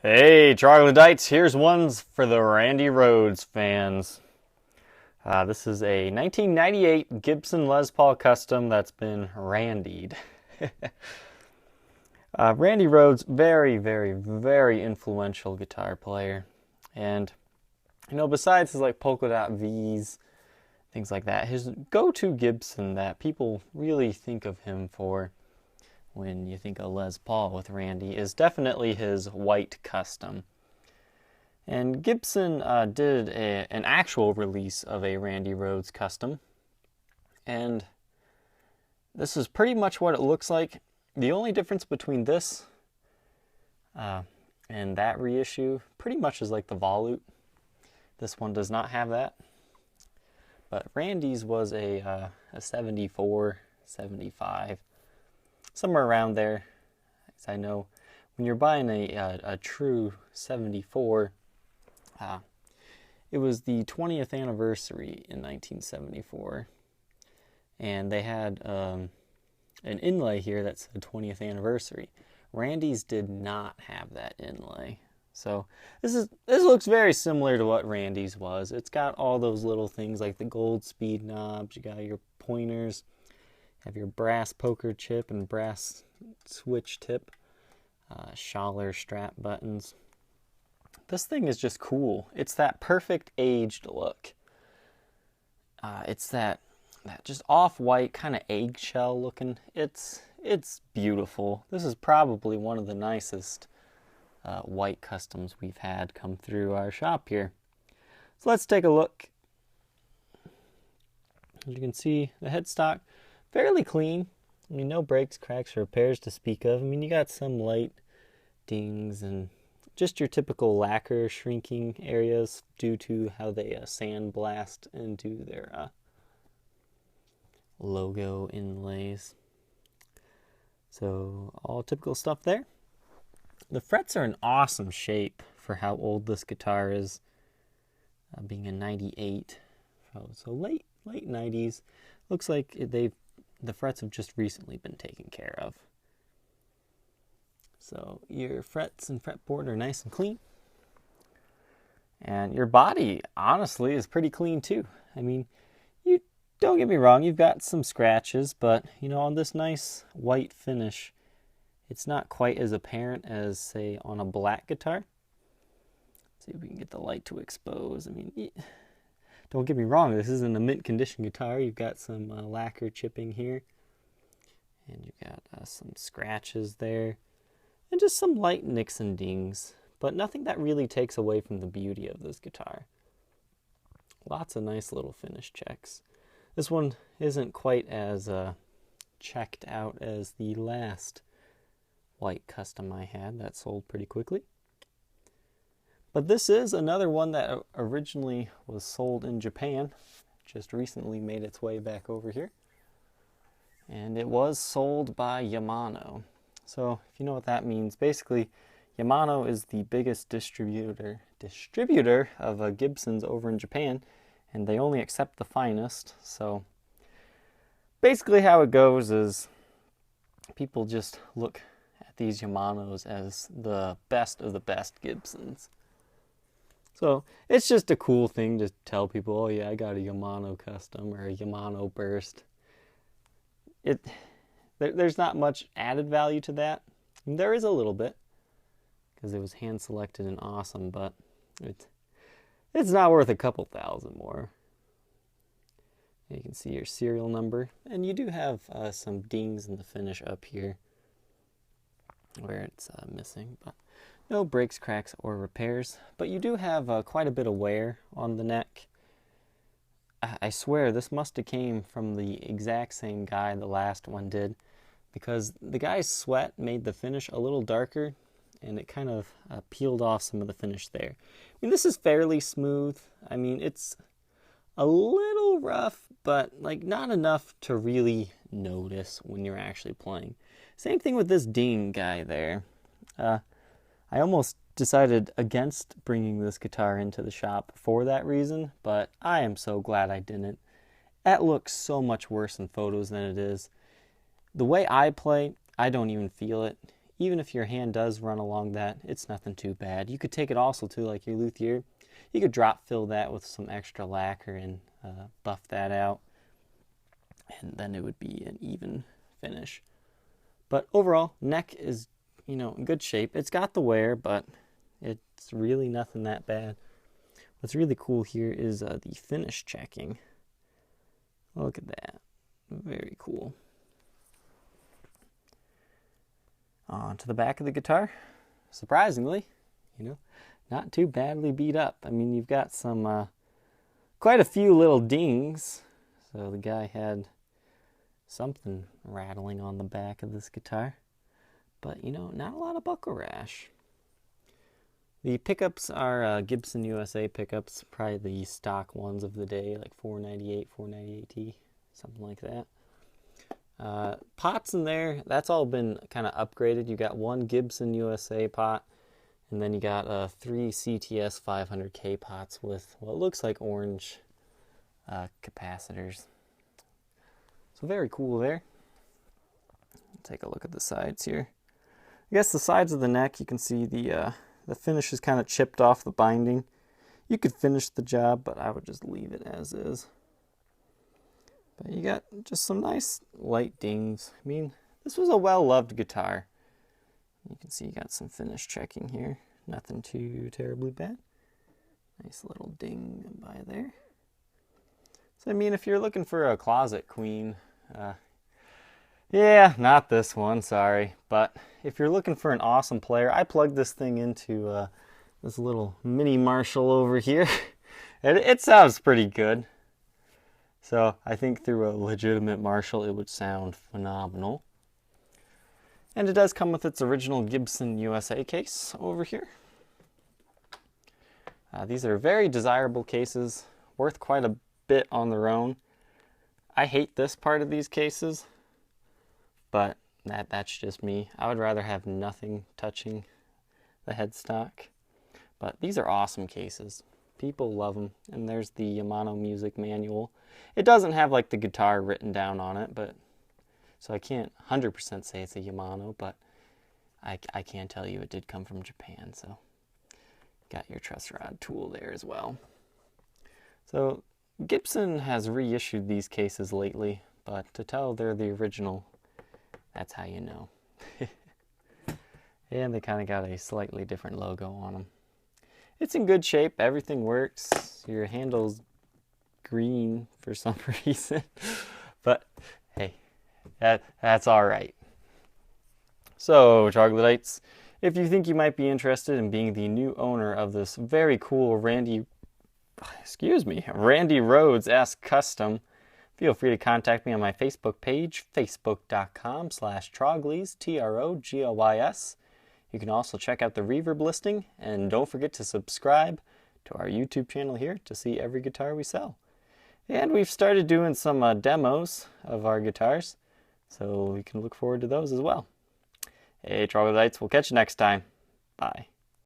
Hey, troglodytes, here's ones for the Randy Rhoads fans. This is a 1998 Gibson Les Paul Custom that's been randied. Randy Rhoads, very, very, very influential guitar player. And, besides his polka dot V's, things like that, his go-to Gibson that people really think of him for when you think of Les Paul with Randy is definitely his white custom. And Gibson did an actual release of a Randy Rhoads custom. And this is pretty much what it looks like. The only difference between this and that reissue pretty much is the volute. This one does not have that. But Randy's was a 74, 75, somewhere around there. As I know, when you're buying a true 74, it was the 20th anniversary in 1974, and they had an inlay here that said 20th anniversary. Randy's did not have that inlay. So this looks very similar to what Randy's was. It's got all those little things like the gold speed knobs, you got your pointers, have your brass poker chip and brass switch tip, Schaller strap buttons. This thing is just cool. It's that perfect aged look. It's that just off-white kind of eggshell looking. It's beautiful. This is probably one of the nicest white customs we've had come through our shop here. So let's take a look. As you can see, the headstock fairly clean. I mean, no breaks, cracks, or repairs to speak of. I mean, you got some light dings and just your typical lacquer shrinking areas due to how they sandblast into their logo inlays. So all typical stuff there. The frets are in awesome shape for how old this guitar is, being a 98. So late 90s. Looks like the frets have just recently been taken care of. So your frets and fretboard are nice and clean. And your body, honestly, is pretty clean too. I mean, you don't get me wrong, you've got some scratches, but on this nice white finish, it's not quite as apparent as, say, on a black guitar. Let's see if we can get the light to expose. I mean, don't get me wrong, this isn't a mint condition guitar. You've got some lacquer chipping here. And you've got some scratches there. And just some light nicks and dings. But nothing that really takes away from the beauty of this guitar. Lots of nice little finish checks. This one isn't quite as checked out as the last white custom I had that sold pretty quickly. But this is another one that originally was sold in Japan. Just recently made its way back over here. And it was sold by Yamaha. So if you know what that means, basically Yamaha is the biggest distributor of Gibsons over in Japan, and they only accept the finest. So basically how it goes is people just look at these Yamahas as the best of the best Gibsons. So it's just a cool thing to tell people, oh yeah, I got a Yamaha custom or a Yamaha burst. There's not much added value to that. There is a little bit, because it was hand selected and awesome, but it's not worth a couple thousand more. You can see your serial number, and you do have some dings in the finish up here where it's missing, but no breaks, cracks, or repairs. But you do have quite a bit of wear on the neck. I swear this must have came from the exact same guy the last one did, because the guy's sweat made the finish a little darker, and it kind of peeled off some of the finish there. I mean, this is fairly smooth. I mean, it's a little rough, but not enough to really notice when you're actually playing. Same thing with this ding guy there. I almost decided against bringing this guitar into the shop for that reason, but I am so glad I didn't. That looks so much worse in photos than it is. The way I play, I don't even feel it. even if your hand does run along that, it's nothing too bad. You could take it also to like your luthier. You could drop fill that with some extra lacquer and buff that out, and then it would be an even finish. But overall, neck is, you know, in good shape. It's got the wear, but it's really nothing that bad. What's really cool here is the finish checking. Look at that. Very cool. On to the back of the guitar. Surprisingly, you know, not too badly beat up. I mean, you've got some, quite a few little dings. So the guy had something rattling on the back of this guitar. But, you know, not a lot of buckle rash. The pickups are Gibson USA pickups, probably the stock ones of the day, like 498, 498T, something like that. Pots in there, that's all been kind of upgraded. You got one Gibson USA pot, and then you got 3 CTS 500K pots with what looks like orange capacitors. So very cool there. Take a look at the sides here. I guess the sides of the neck, you can see the finish is kind of chipped off the binding. You could finish the job, but I would just leave it as is. But you got just some nice light dings. I mean, this was a well-loved guitar. You can see you got some finish checking here. Nothing too terribly bad. Nice little ding by there. So, I mean, if you're looking for a closet queen, yeah, not this one, sorry. But if you're looking for an awesome player, I plugged this thing into this little mini Marshall over here. It sounds pretty good. So I think through a legitimate Marshall, it would sound phenomenal. And it does come with its original Gibson USA case over here. These are very desirable cases, worth quite a bit on their own. I hate this part of these cases, but that's just me. I would rather have nothing touching the headstock. But these are awesome cases. People love them. And there's the Yamaha music manual. It doesn't have like the guitar written down on it, but so I can't 100% say it's a Yamaha, but I can tell you it did come from Japan. So got your truss rod tool there as well. So Gibson has reissued these cases lately, but to tell they're the original, that's how you know. And they kind of got a slightly different logo on them. It's in good shape. Everything works. Your handle's green for some reason. But hey, that's all right. So, Troglodytes, if you think you might be interested in being the new owner of this very cool Randy Rhoads Ask Custom, feel free to contact me on my Facebook page, facebook.com/Troglys, TROGLYS. You can also check out the reverb listing, and don't forget to subscribe to our YouTube channel here to see every guitar we sell. And we've started doing some demos of our guitars, so you can look forward to those as well. Hey, Troglodytes, we'll catch you next time. Bye.